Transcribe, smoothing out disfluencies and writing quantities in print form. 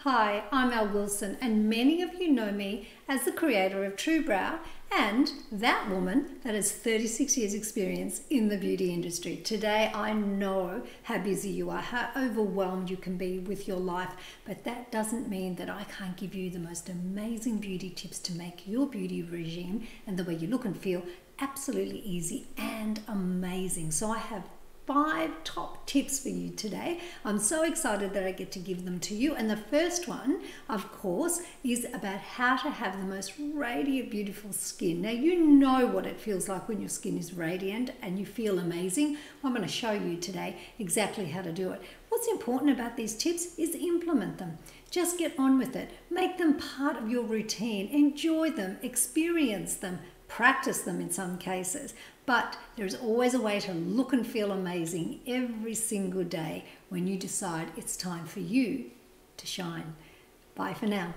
Hi, I'm Elle Wilson, and many of you know me as the creator of TRUEBROW and that woman that has 36 years experience in the beauty industry. Today, I know how busy you are, how overwhelmed you can be with your life, but that doesn't mean that I can't give you the most amazing beauty tips to make your beauty regime and the way you look and feel absolutely easy and amazing. So I have 5 top tips for you today. I'm so excited that I get to give them to you. And the first one, of course, is about how to have the most radiant, beautiful skin. Now, you know what it feels like when your skin is radiant and you feel amazing. I'm going to show you today exactly how to do it. What's important about these tips is implement them. Just get on with it. Make them part of your routine. Enjoy them, experience them, practice them in some cases. But there's always a way to look and feel amazing every single day when you decide it's time for you to shine. Bye for now.